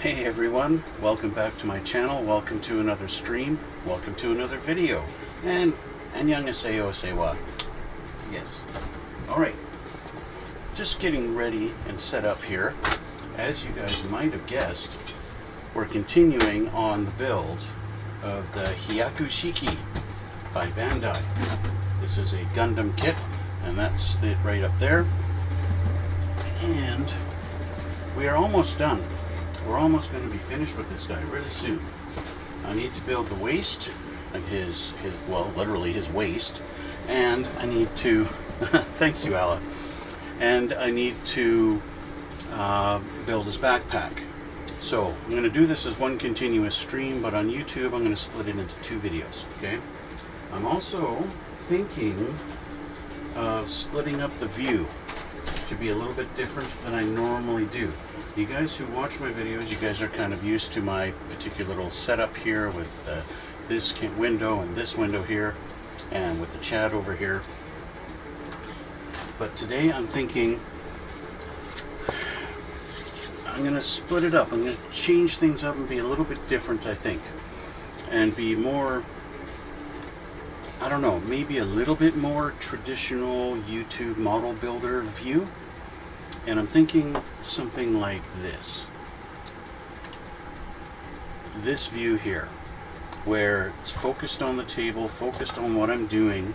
Hey everyone, welcome back to my channel, welcome to another stream, welcome to another video, and annyeonghaseyo sewa. Yes. Alright, just getting ready and set up here. As you guys might have guessed, we're continuing on the build of the Hyaku-Shiki by Bandai. This is a Gundam kit, and that's it right up there. And we are almost done. We're almost going to be finished with this guy really soon. I need to build the waist, like well, literally his waist, and I need to, thanks you, Alla, and I need to build his backpack. So I'm going to do this as one continuous stream, but on YouTube I'm going to split it into two videos, okay? I'm also thinking of splitting up the view to be a little bit different than I normally do. You guys who watch my videos, you guys are kind of used to my particular little setup here with this window and this window here, and with the chat over here. But today I'm thinking I'm going to split it up. I'm going to change things up and be a little bit different, I think. And be more, I don't know, maybe a little bit more traditional YouTube model builder view. And I'm thinking something like this. This view here, where it's focused on the table, focused on what I'm doing,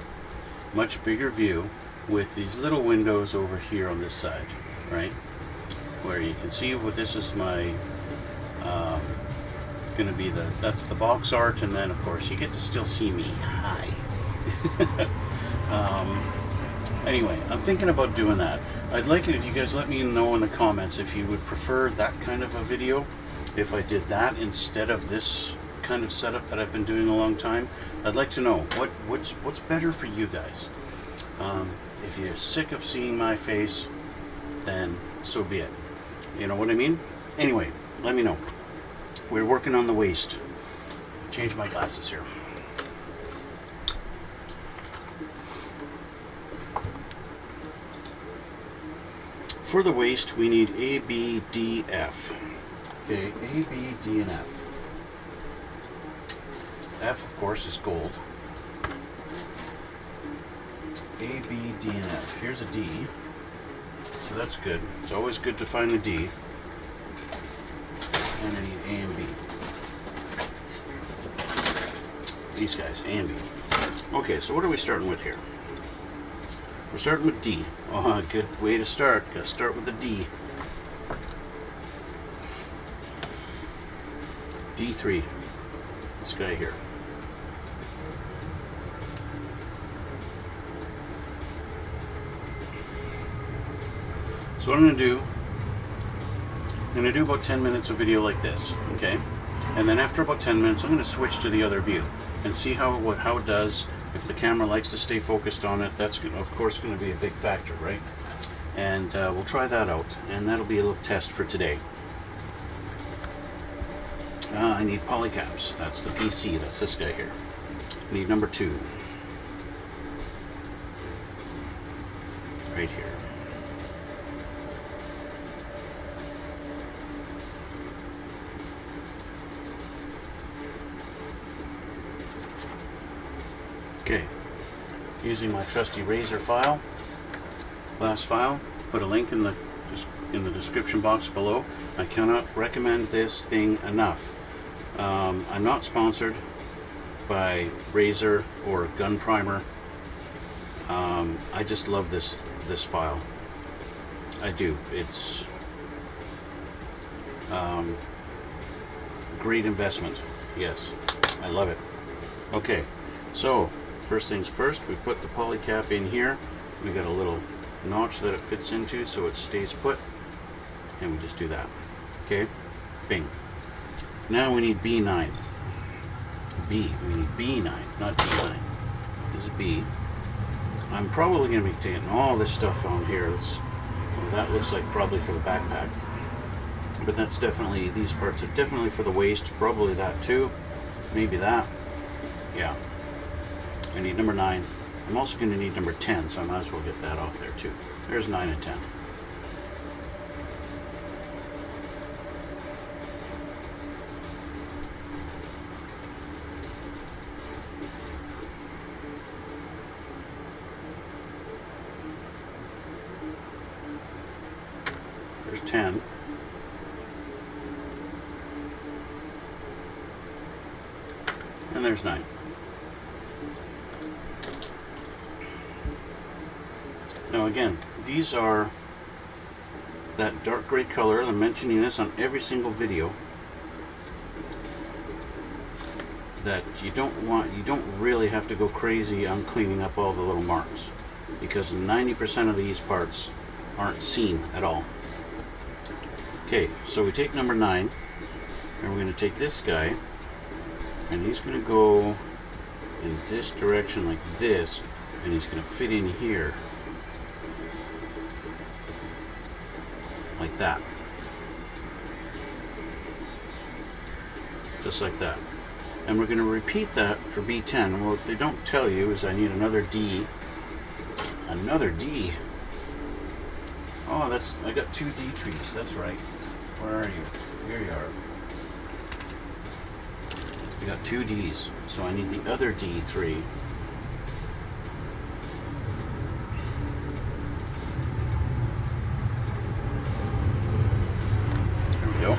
much bigger view with these little windows over here on this side, right? Where you can see what this is my, gonna be that's the box art, and then of course you get to still see me. Hi. Anyway, I'm thinking about doing that. I'd like it if you guys let me know in the comments if you would prefer that kind of a video, if I did that instead of this kind of setup that I've been doing a long time. I'd like to know what's better for you guys. If you're sick of seeing my face, then so be it. You know what I mean? Anyway, let me know. We're working on the waist. Change my glasses here. For the waist, we need A, B, D, F. Okay, A, B, D, and F. F, of course, is gold. A, B, D, and F. Here's a D. So that's good. It's always good to find the D. And I need A and B. These guys, A and B. Okay, so what are we starting with here? We're starting with D. Oh, good way to start. Gotta start with the D. D3. This guy here. So what I'm going to do about 10 minutes of video like this, okay? And then after about 10 minutes, I'm going to switch to the other view and see how it does. If the camera likes to stay focused on it, that's of course going to be a big factor, right? And we'll try that out, and that'll be a little test for today. I need polycaps. That's the PC. That's this guy here. I need number 2. Right here. Okay, using my trusty razor file, glass file, put a link in the description box below. I cannot recommend this thing enough. I'm not sponsored by Razor or Gun Primer. I just love this file. I do. It's great investment. Yes, I love it. Okay, so first things first, we put the polycap in here. We got a little notch that it fits into so it stays put, and we just do that. Okay, bing. Now we need B9. B, we need B9, not D9. This is B. I'm probably going to be taking all this stuff on here. Well, that looks like probably for the backpack, but that's definitely, these parts are definitely for the waist. Probably that too, maybe that. Yeah. I need number 9. I'm also going to need number 10, so I might as well get that off there too. There's 9 and 10. 10. And there's 9. Now again, these are that dark gray color. I'm mentioning this on every single video. That you don't really have to go crazy on cleaning up all the little marks, because 90% of these parts aren't seen at all. Okay, so we take number 9, and we're going to take this guy, and he's going to go in this direction like this, and he's going to fit in here like that, just like that. And we're going to repeat that for B10. What they don't tell you is I need another D. Another D. Oh, I got 2 D trees. That's right. Where are you? Here you are. We got 2 Ds. So I need the other D3. There we go.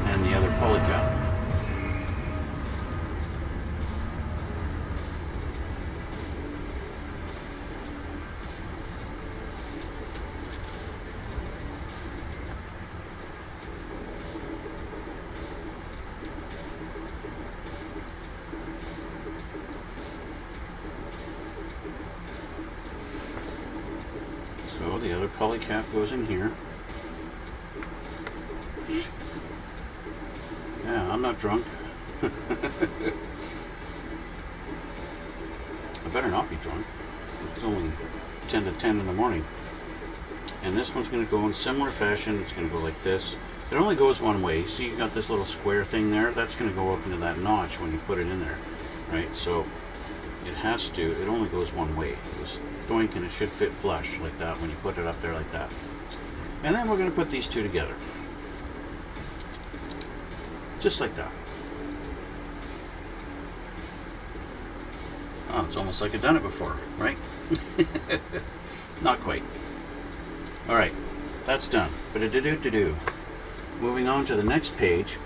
And the other polycap. So the other polycap goes in here. Yeah, I'm not drunk. I better not be drunk. It's only 10 to 10 in the morning. And this one's going to go in similar fashion. It's going to go like this. It only goes one way. See, you got this little square thing there? That's going to go up into that notch when you put it in there. Right? So it has to, it only goes one way. It goes doink, and it should fit flush like that when you put it up there like that. And then we're going to put these two together. Just like that. Oh, it's almost like I've done it before, right? Not quite. Alright, that's done. Moving on to the next page,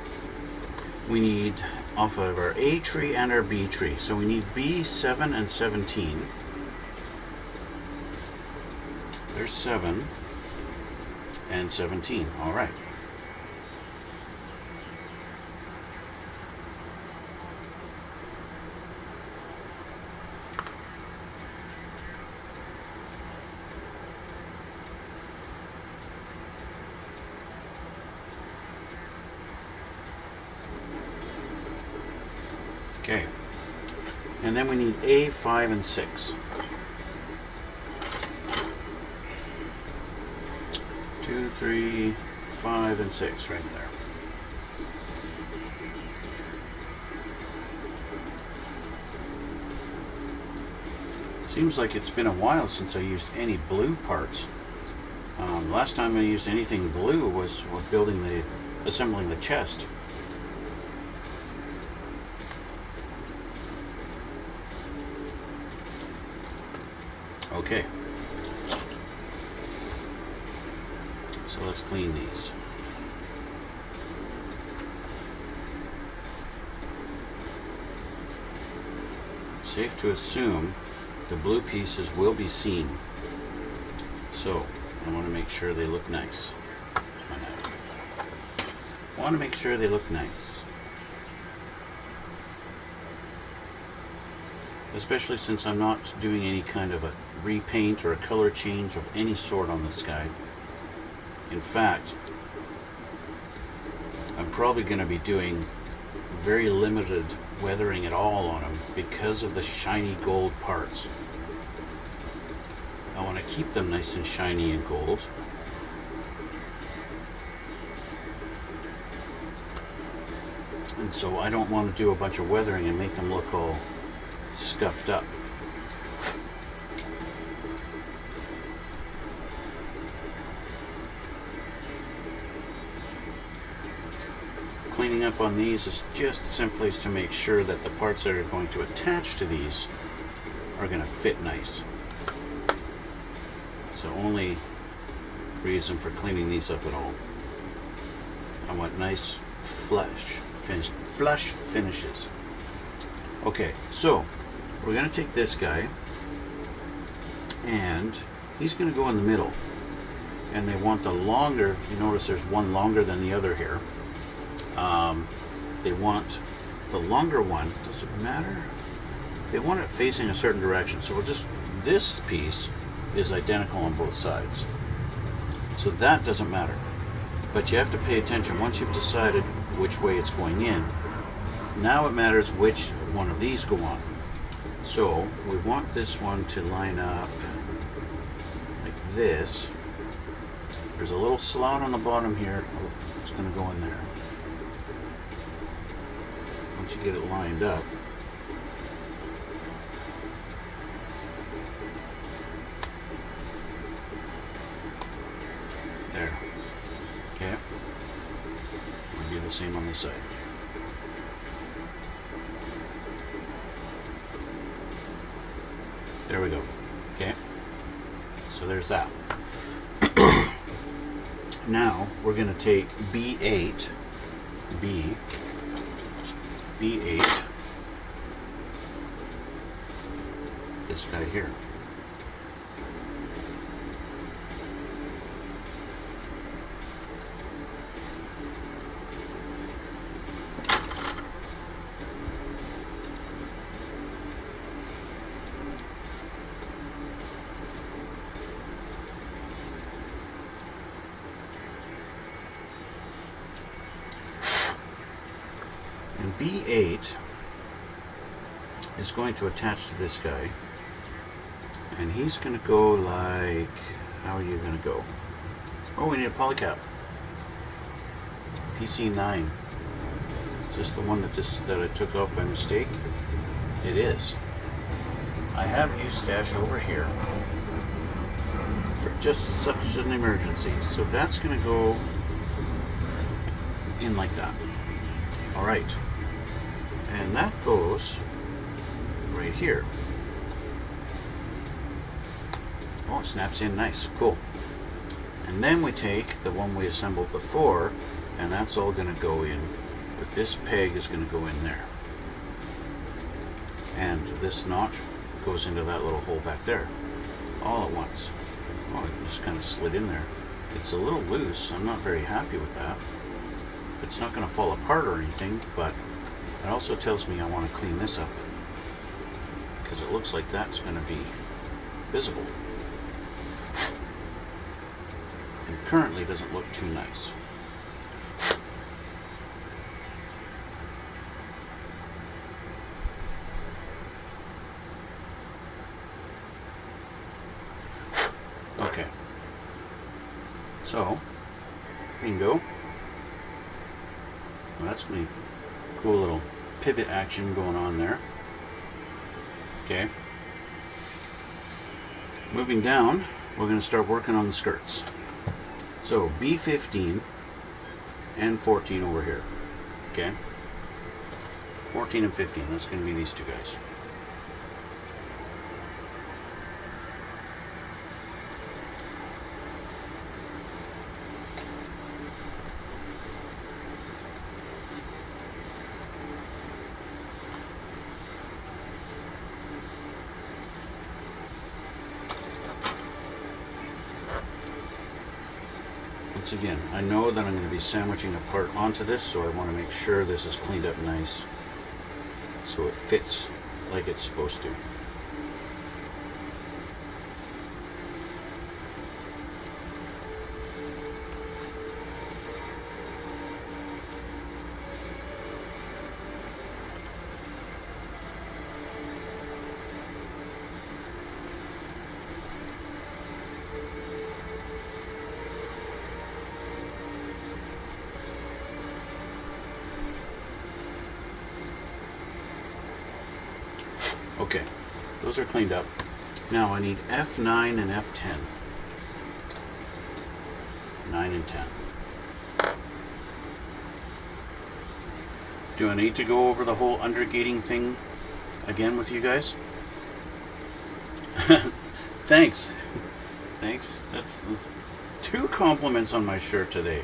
we need off of our A tree and our B tree. So we need B7 and 17. There's 7 and 17. Alright. Okay, and then we need A, 5, and 6. 2, 3, 5, and 6 right there. Seems like it's been a while since I used any blue parts. Last time I used anything blue was assembling the chest. Okay, so let's clean these. Safe to assume the blue pieces will be seen, so I want to make sure they look nice. Here's my knife. I want to make sure they look nice. Especially since I'm not doing any kind of a repaint or a color change of any sort on this guy. In fact, I'm probably going to be doing very limited weathering at all on them because of the shiny gold parts. I want to keep them nice and shiny and gold. And so I don't want to do a bunch of weathering and make them look all scuffed up. Cleaning up on these is just simply to make sure that the parts that are going to attach to these are going to fit nice. So only reason for cleaning these up at all. I want nice flush finishes. Okay, so we're going to take this guy, and he's going to go in the middle. And they want the longer, you notice there's one longer than the other here. They want the longer one, does it matter? They want it facing a certain direction. So we'll just, this piece is identical on both sides. So that doesn't matter. But you have to pay attention once you've decided which way it's going in. Now it matters which one of these go on. So we want this one to line up like this. There's a little slot on the bottom here. It's going to go in there. Once you get it lined up, there. Okay. We'll do the same on this side. There we go. Okay. So there's that. Now we're going to take B8, this guy here. And B8 is going to attach to this guy, and he's going to go like, how are you going to go? Oh, we need a polycap. PC9. Is this the one that I took off by mistake? It is. I have used stash over here for just such an emergency. So that's going to go in like that. All right. And that goes right here. Oh, it snaps in nice. Cool. And then we take the one we assembled before, and that's all going to go in. But this peg is going to go in there. And this notch goes into that little hole back there. All at once. Oh, it just kind of slid in there. It's a little loose. I'm not very happy with that. It's not going to fall apart or anything, but it also tells me I want to clean this up, because it looks like that's going to be visible. And currently doesn't look too nice. Okay. So, bingo. Well, that's going to be cool little pivot action going on there. Okay. Moving down, we're going to start working on the skirts. So B15 and 14 over here. Okay. 14 and 15, that's going to be these two guys. Once again, I know that I'm going to be sandwiching a part onto this, so I want to make sure this is cleaned up nice so it fits like it's supposed to. Okay, those are cleaned up. Now I need F9 and F10. 9 and 10. Do I need to go over the whole undergating thing again with you guys? Thanks. Thanks. That's 2 compliments on my shirt today.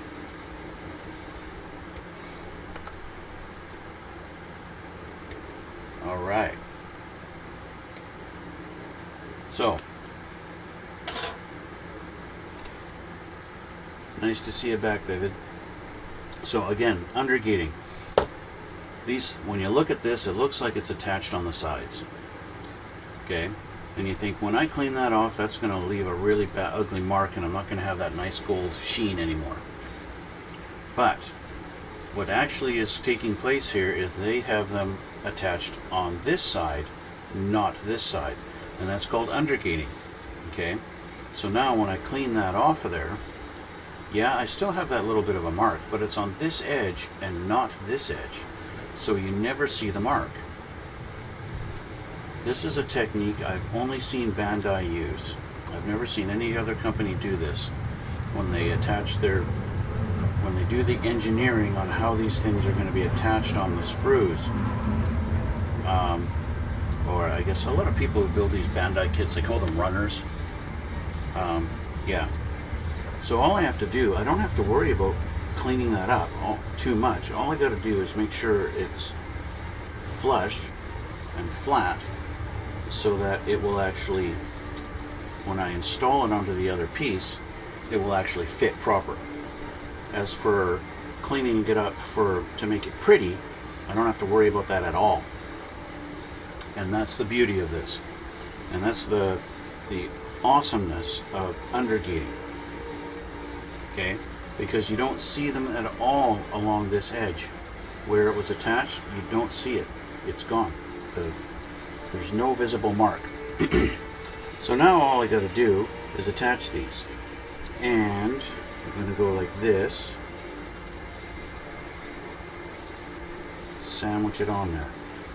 All right. So, nice to see you back, David. So again, undergating. These, when you look at this, it looks like it's attached on the sides. Okay, and you think, when I clean that off, that's going to leave a really bad, ugly mark, and I'm not going to have that nice gold sheen anymore. But what actually is taking place here is they have them attached on this side, not this side, and that's called undergating. Okay, so now when I clean that off of there, yeah, I still have that little bit of a mark, but it's on this edge and not this edge, so you never see the mark. This is a technique I've only seen Bandai use. I've never seen any other company do this. When they attach their, when they do the engineering on how these things are going to be attached on the sprues, or I guess a lot of people who build these Bandai kits, they call them runners. Yeah. So all I have to do, I don't have to worry about cleaning that up too much. All I got to do is make sure it's flush and flat, so that it will actually, when I install it onto the other piece, it will actually fit proper. As for cleaning it up to make it pretty, I don't have to worry about that at all. And that's the beauty of this. And that's the awesomeness of undergating. Okay? Because you don't see them at all along this edge. Where it was attached, you don't see it. It's gone. There's no visible mark. So now all I got to do is attach these. And I'm going to go like this. Sandwich it on there.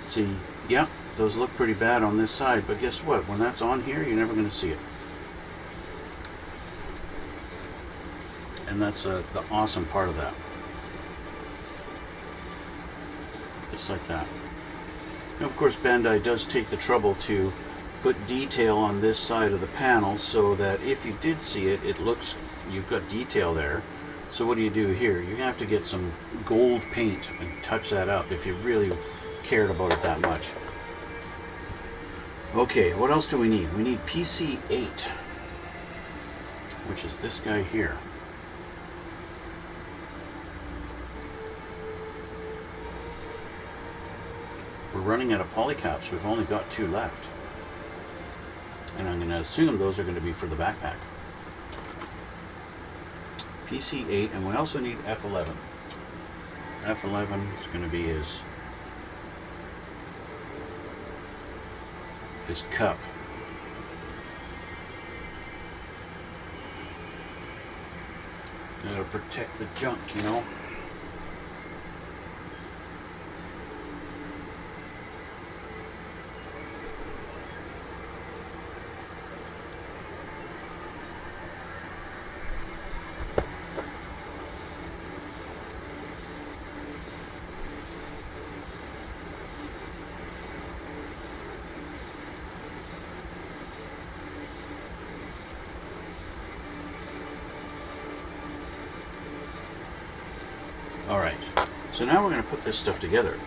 See, yeah, those look pretty bad on this side, but guess what? When that's on here, you're never going to see it. And that's the awesome part of that. Just like that. Now, of course, Bandai does take the trouble to put detail on this side of the panel so that if you did see it, it looks, you've got detail there. So what do you do here? You're going to have to get some gold paint and touch that up if you really cared about it that much. Okay, what else do we need? We need PC8, which is this guy here. We're running out of polycaps. We've only got 2 left. And I'm going to assume those are going to be for the backpack. PC8, and we also need F11. F11 is going to be his cup. Gotta protect the junk, you know. Alright, so now we're going to put this stuff together.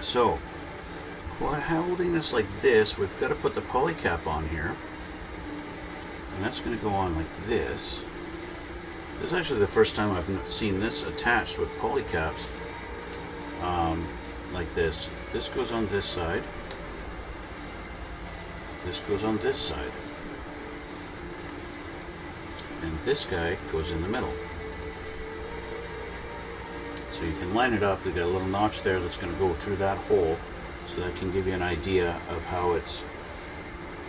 So, while holding this like this, we've got to put the polycap on here. And that's going to go on like this. This is actually the first time I've seen this attached with polycaps. Like this. This goes on this side. This goes on this side. And this guy goes in the middle. So you can line it up. We've got a little notch there that's going to go through that hole, so that can give you an idea of how it's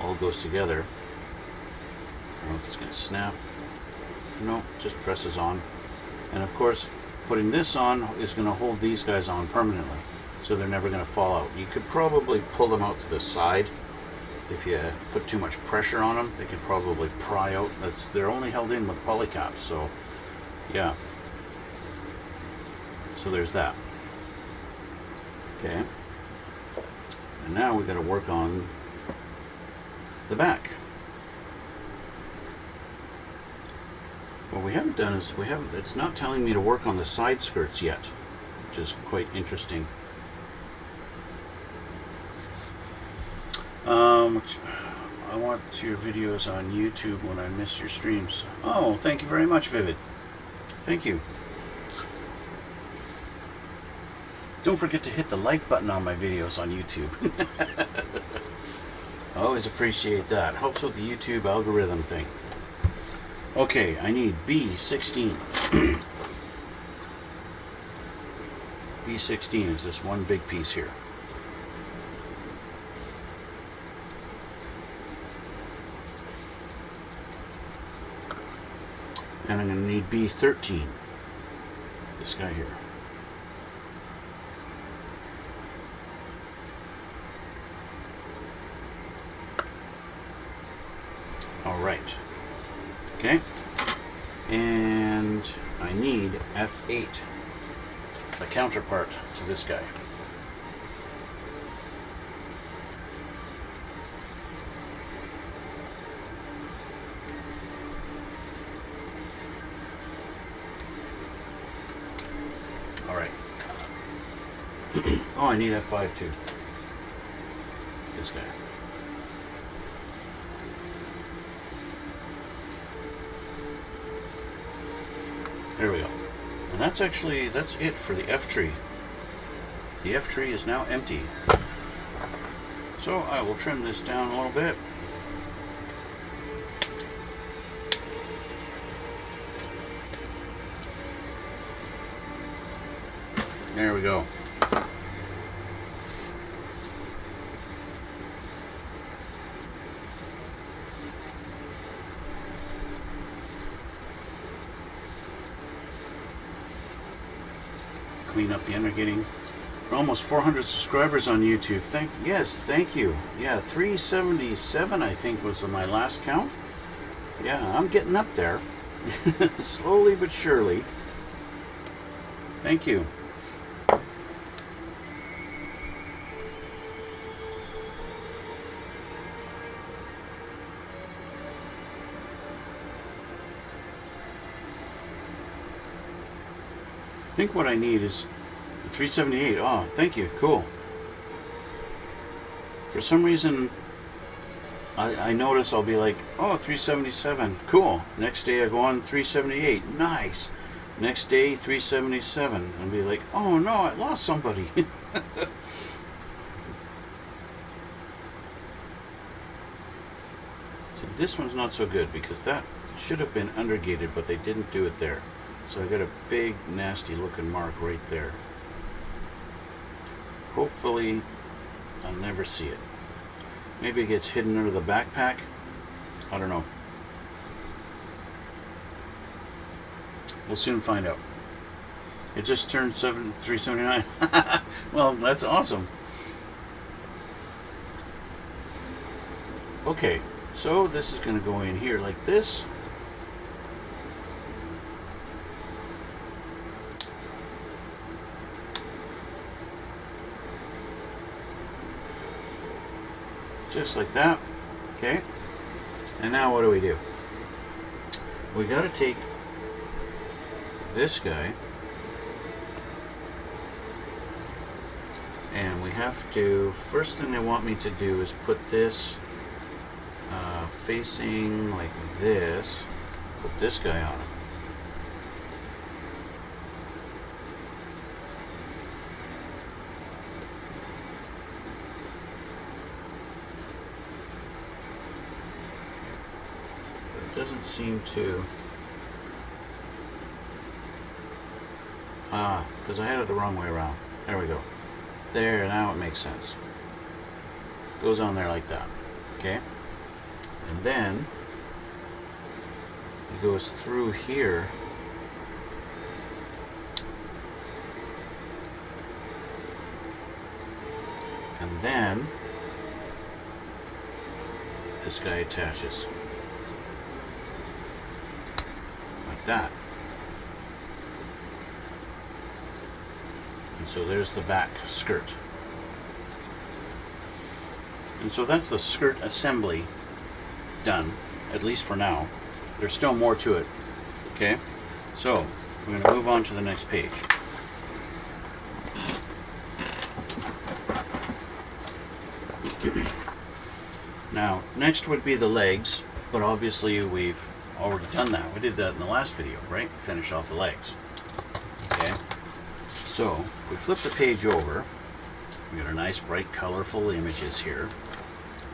all goes together. I don't know if it's going to snap. No, just presses on. And of course, putting this on is going to hold these guys on permanently, so they're never going to fall out. You could probably pull them out to the side. If you put too much pressure on them, they could probably pry out. They're only held in with polycaps, so yeah. So there's that. Okay. And now we've got to work on the back. what we haven't done is it's not telling me to work on the side skirts yet, which is quite interesting. I want your videos on YouTube when I miss your streams. Oh, thank you very much, Vivid. Thank you. Don't forget to hit the like button on my videos on YouTube. I always appreciate that. Helps with the YouTube algorithm thing. Okay, I need B16. B16 is this one big piece here. And I'm going to need B13. This guy here. All right. Okay. And I need F8, the counterpart to this guy. All right. Oh, I need F5 too. This guy. There we go. And that's it for the F tree. The F tree is now empty. So I will trim this down a little bit. There we go. Clean up the undergetting. We're almost 400 subscribers on YouTube. Thank you. Yeah, 377 I think was my last count. Yeah, I'm getting up there. Slowly but surely. Thank you. I think what I need is 378. Oh, thank you. Cool. For some reason, I notice I'll be like, oh, 377. Cool. Next day I go on 378. Nice. Next day, 377. I'll be like, oh no, I lost somebody. So this one's not so good because that should have been undergated, but they didn't do it there. So I got a big, nasty looking mark right there. Hopefully, I'll never see it. Maybe it gets hidden under the backpack. I don't know. We'll soon find out. It just turned 379. Well, that's awesome. Okay, so this is going to go in here like this. Just like that. Okay. And now what do? We got to take this guy and we have to, first thing they want me to do is put this facing like this, put this guy on him. Doesn't seem to. Because I had it the wrong way around. There we go. There, now it makes sense. Goes on there like that. Okay? And then it goes through here. And then this guy attaches. That. And so there's the back skirt. And so that's the skirt assembly done, at least for now. There's still more to it. Okay, so we're going to move on to the next page. Now, next would be the legs, but obviously we've already done that. We did that in the last video, right? Finish off the legs. Okay, so if we flip the page over, we got our nice, bright, colorful images here.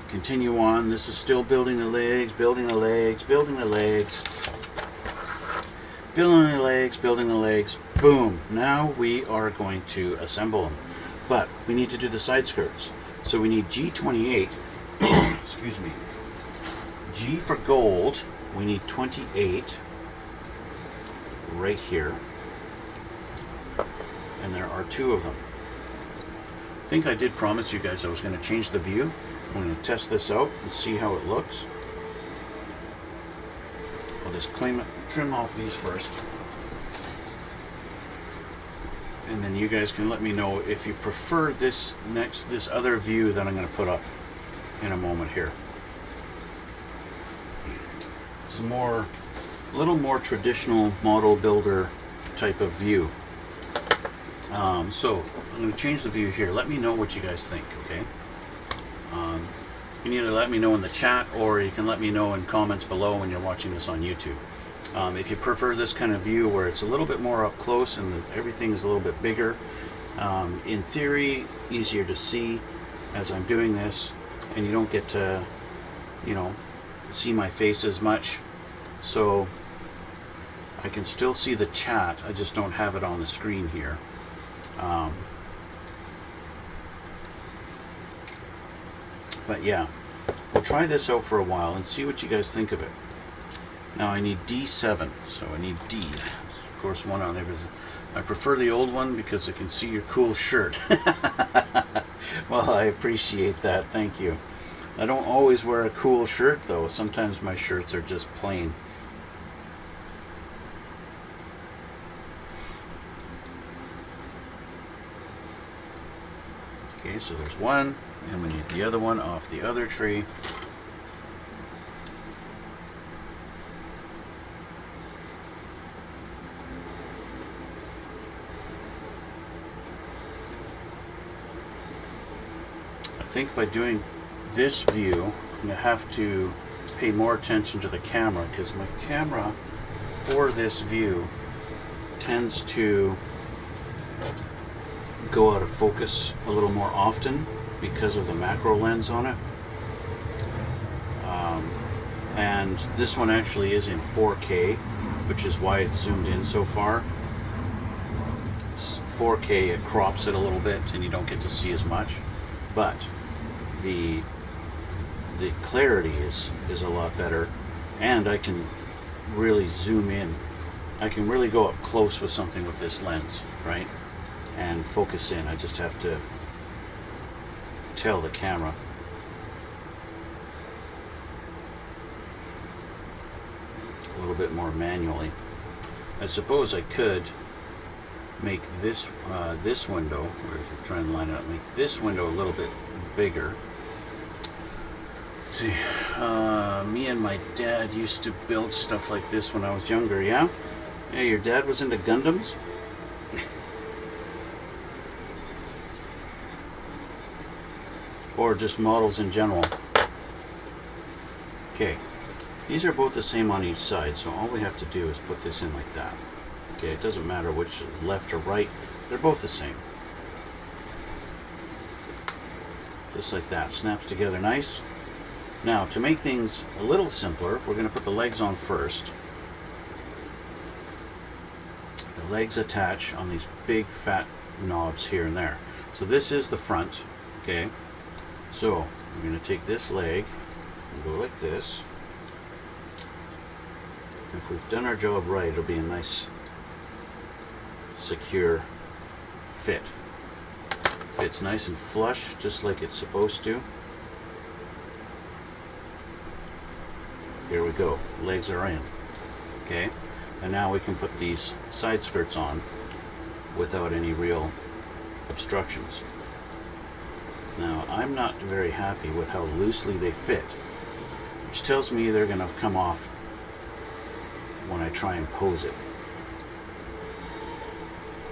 Continue on. This is still building the legs, building the legs, building the legs, building the legs, building the legs. Boom! Now we are going to assemble them. But we need to do the side skirts. So we need G28. Excuse me. G for gold. We need 28 right here. And there are 2 of them. I think I did promise you guys I was going to change the view. I'm going to test this out and see how it looks. I'll just trim off these first. And then you guys can let me know if you prefer this other view that I'm going to put up in a moment here. It's a little more traditional model builder type of view. So I'm going to change the view here. Let me know what you guys think, okay? You can either let me know in the chat, or you can let me know in comments below when you're watching this on YouTube. If you prefer this kind of view where it's a little bit more up close and everything is a little bit bigger, in theory, easier to see as I'm doing this, and you don't get to, you know, see my face as much. So I can still see the chat, I just don't have it on the screen here. But yeah, we'll try this out for a while and see what you guys think of it. Now I need D7, so I need D. Of course, one on everything. I prefer the old one because I can see your cool shirt. Well, I appreciate that, thank you. I don't always wear a cool shirt though. Sometimes my shirts are just plain. Okay, so there's one, and we need the other one off the other tree. I think by doing this view, I'm going to have to pay more attention to the camera, because my camera for this view tends to go out of focus a little more often because of the macro lens on it. And this one actually is in 4K, which is why it's zoomed in so far. 4K, it crops it a little bit and you don't get to see as much, but the clarity is a lot better, and I can really zoom in. I can really go up close with something with this lens, right? And focus in. I just have to tell the camera. A little bit more manually. I suppose I could make this this window, or if you're trying to line it up, make this window a little bit bigger. Let's see, me and my dad used to build stuff like this when I was younger, yeah? Hey, your dad was into Gundams? Or just models in general. Okay, these are both the same on each side, so all we have to do is put this in like that. Okay, it doesn't matter which is left or right, they're both the same. Just like that, snaps together nice. Now, to make things a little simpler, we're going to put the legs on first. The legs attach on these big fat knobs here and there. So this is the front, okay? So we're going to take this leg and go like this. If we've done our job right, it'll be a nice, secure fit. Fits nice and flush, just like it's supposed to. Here we go, legs are in. Okay, and now we can put these side skirts on without any real obstructions. Now, I'm not very happy with how loosely they fit, which tells me they're going to come off when I try and pose it.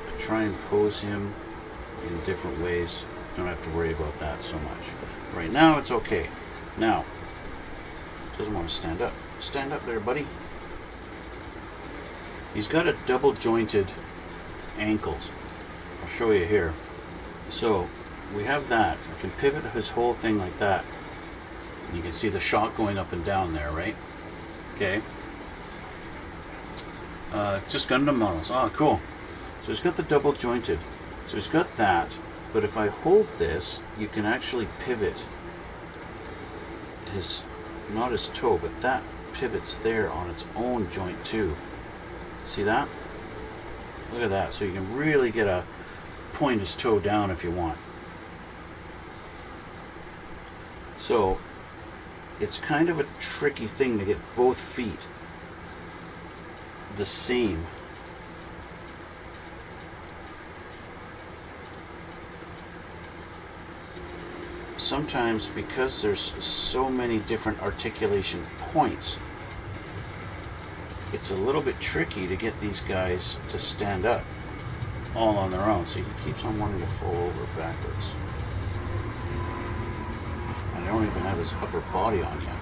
If I try and pose him in different ways, don't have to worry about that so much. Right now it's okay. Now, doesn't want to stand up. Stand up there, buddy. He's got a double jointed ankles. I'll show you here. So we have that. I can pivot his whole thing like that. And you can see the shot going up and down there, right? Okay. Just Gundam models. Oh, cool. So he's got the double jointed. So he's got that. But if I hold this, you can actually pivot his, not his toe, but that pivots there on its own joint too. See that? Look at that. So you can really get a point his toe down if you want. So it's kind of a tricky thing to get both feet the same. Sometimes, because there's so many different articulation points, it's a little bit tricky to get these guys to stand up all on their own. So he keeps on wanting to fall over backwards. And I don't even have his upper body on yet.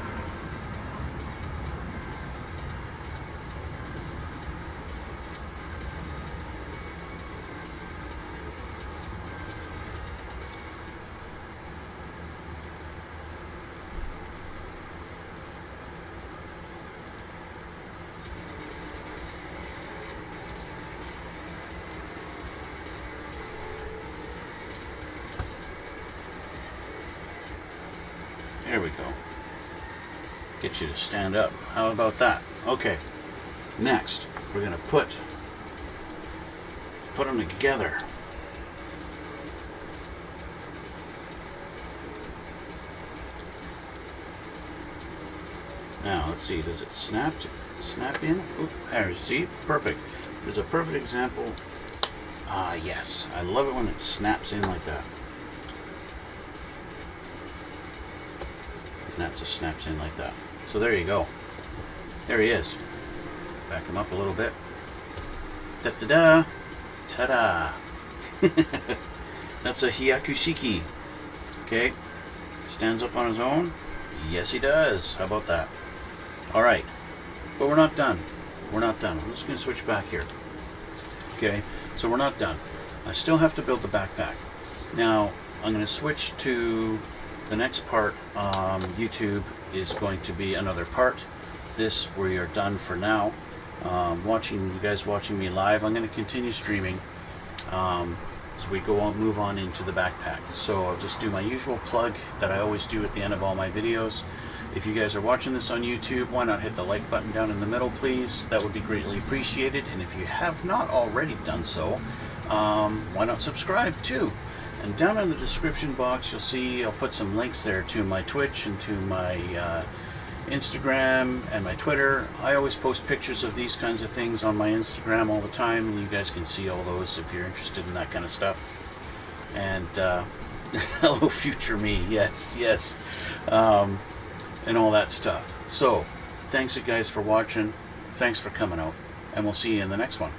There we go. Get you to stand up. How about that? Okay. Next, we're going to put them together. Now, let's see. Does it snap in? Oop, there, see? Perfect. There's a perfect example. Ah, yes. I love it when it snaps in like that. That just snaps in like that. So there you go. There he is. Back him up a little bit. Da-da-da. Ta-da. That's a Hyaku-Shiki. Okay. Stands up on his own. Yes, he does. How about that? All right. But we're not done. We're not done. I'm just going to switch back here. Okay. So we're not done. I still have to build the backpack. Now, I'm going to switch to the next part. YouTube is going to be another part. This, we are done for now. You guys watching me live, I'm going to continue streaming as we go on, move on into the backpack. So I'll just do my usual plug that I always do at the end of all my videos. If you guys are watching this on YouTube, why not hit the like button down in the middle, please? That would be greatly appreciated. And if you have not already done so, why not subscribe too? And down in the description box, you'll see I'll put some links there to my Twitch and to my Instagram and my Twitter. I always post pictures of these kinds of things on my Instagram all the time, and you guys can see all those if you're interested in that kind of stuff. And hello, future me. Yes, yes. And all that stuff. So, thanks you guys for watching. Thanks for coming out. And we'll see you in the next one.